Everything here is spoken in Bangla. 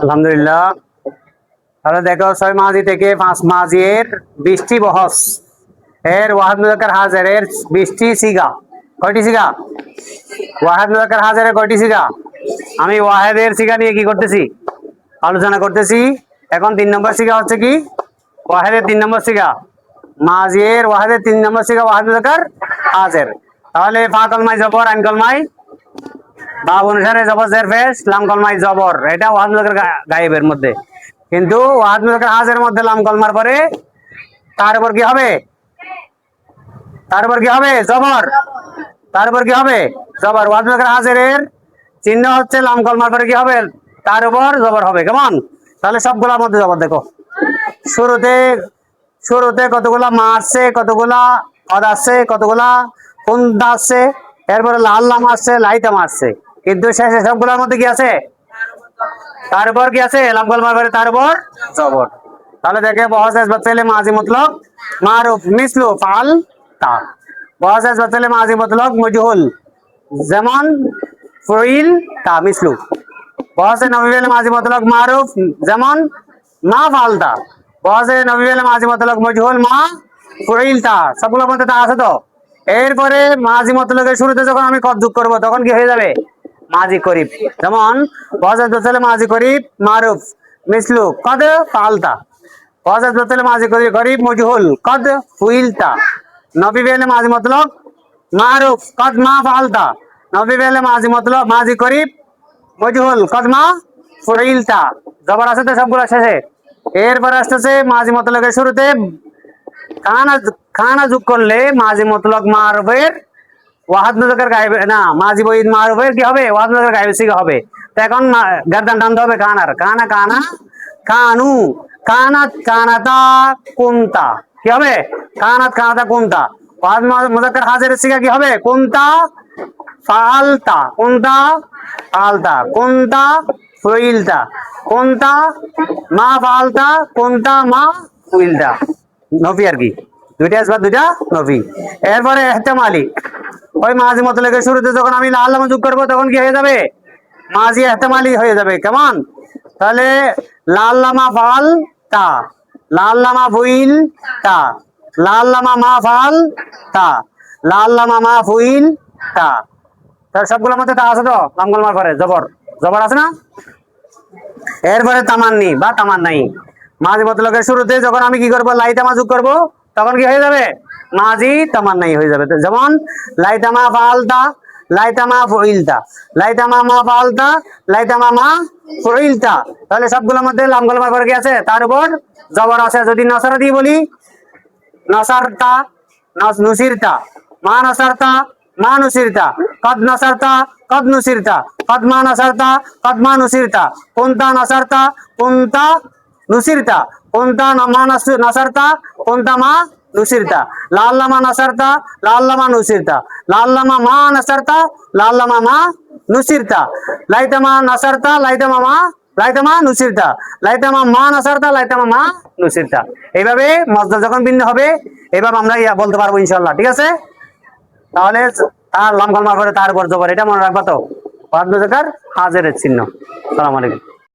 আলহামদুলিল্লাহ। তাহলে দেখো 6 মাজি থেকে 5 মাজির 20টি বহস এর ওয়াহিদ মুযাক্কার হাজিরের 20টি সিগা। কয়টি সিগা? ওয়াহিদ মুযাক্কার হাজিরের কয়টি সিগা? আমি ওয়াহিদের সিগা নিয়ে কি করতেছি? আলোচনা করতেছি। এখন 3 নম্বর সিগা হচ্ছে কি? ওয়াহিদের 3 নম্বর সিগা মাজির ওয়াহিদের 3 নম্বর সিগা ওয়াহিদ মুযাক্কার হাজির। তাহলে ফা কলমায় জবর, আইন কলমায় বাব অনুসারে জবর জের পেশ, লাম কলমায় জবর, এটা ওয়াহিদ মুযাক্কার গায়েবের মধ্যে। কিন্তু ওয়াহিদ মুযাক্কার হাজিরের মধ্যে লাম কলমার পরে তার উপর কি হবে? তার উপর কি হবে? জবর। তার উপর কি হবে? জবর। ওয়াহিদ মুযাক্কার হাজিরের চিহ্ন হচ্ছে লাম কলমার পরে কি হবে? তার উপর জবর হবে। কেমন? তাহলে সবগুলোর মধ্যে জবর। দেখো শুরুতে শুরুতে কতগুলা মা আসছে, কতগুলা অদ আসছে, কতগুলা কুন্দা আসছে, এরপরে লাল লাম আসছে, লাইতাম আসছে, কিন্তু শেষে সবগুলোর মধ্যে কি আছে? তার উপর কি আছে? লাম কলমার পরে তার উপর জবর। তাহলে দেখে বহস বাতলে মাজি মতলব মারুফ মিসলু ফাল তা। বহস বাতলে মাজি মতলব মজহুল যেমন ফুইল তা মিসলু। বহস নবী ফেলে মাজি মতলব মারুফ যেমন মা ফালতা। বহস নবী ফেলে মাজি মতলব মজহুল মা ফুইল তা। সবগুলোর মধ্যে তা আছে তো। এরপরে মাজি মতলবের শুরুতে যখন আমি কদ যোগ করব তখন কি হয়ে যাবে? মাজি করিব। যেমন বহস বাতলে মাজি করিব মারুফ মিসলু কদ ফালতা। বহস বাতলে মাজি করিব মজহুল কদ ফুইলতা। নবী ফেলে মাজি মতলব মারুফ কদ মা ফালতা। নবী ফেলে মাজি মতলব মাজি করিব মজহুল কদ মা ফুইলতা। জবর আছে তো সবগুলো শেষে। এরপর আসতেছে মাজি মতলবের শুরুতে খানা খানা যোগ করলে মাজি মতলব মারুফের ওয়াহিদ মুযাক্কার গায়েব না, মাজি বহিদ মারুফের কি হবে? ওয়াহিদ মুযাক্কার গায়েব সিগা হবে। তো এখন গার্দান টানতে হবে কানার। কানা কানা কানু, কানাত কানাতা কুনতা। কি হবে? কানাত কানাতা কুনতা। ওয়াহিদ মুযাক্কার হাজিরের সিগা কি হবে? কুনতা ফালতা। কুনতা ফালতা। কুনতা ফুইলতা। কুনতা মা ফালতা। কুনতা মা ফুইলতা। নবী আর কি, দুইটা আসবার দুইটা নবী। এরপরে এহতেমালি ওই মাজি মতলবের শুরুতে যখন আমি লাল লাম যোগ করবো তখন কি হয়ে যাবে? মাজি এহতেমালি হয়ে যাবে। কেমন? তাহলে লাল লামা ফাল তা, লাল লামা ফুইল তা, লাল লামা মা ফাল তা, লাল লামা মা ফুইল তা। তাহলে সবগুলোর মধ্যে তা আছে তো। লাম কলমার পরে জবর, জবর আছে না? এরপরে তামান্নি বা তামান্নাই মাজি মতলবের শুরুতে যখন আমি কি করব? লাইতামা যোগ করব তখন কি হয়ে যাবে? মাজি তামান্নাই হয়ে যাবে। যেমন লাইতামা ফালতা, লাইতামা ফুইলতা, লাইতামা মা ফালতা, লাইতামা মা ফুইলতা। তাহলে সবগুলোর মধ্যে লাম কলমার পরে কি আছে? তার উপর জবর আছে। যদি নসারা দিয়ে বলি নসারতা নুসিরতা, মা নসারতা মা নুসিরতা, কদ নসারতা কদ নুসিরতা, কদ মা নসারতা কদ মা নুসিরতা, কুনতা নসারতা কুনতা নুসিরতা, কুনতা মা নসারতা কুনতা মা নুসিরতা, লাল্লামা নসারতা লাল্লামা নুসিরতা, লাল্লামা মা নসারতা লাল্লামা মা নুসিরতা, লাইতামা নসারতা লাইতামা মা লাইতামা নুসিরতা, লাইতামা মা নসারতা লাইতামা মা নুসিরতা। এইভাবে মসদার যখন ভিন্ন হবে এইভাবে আমরা বলতে পারবো ইনশাআল্লাহ। ঠিক আছে? তাহলে তার লাম কলমার পরে তার উপর জবর, এটা মনে রাখবা তো। ওয়াহিদ মুযাক্কার হাজিরের চিহ্ন। আসসালামু আলাইকুম।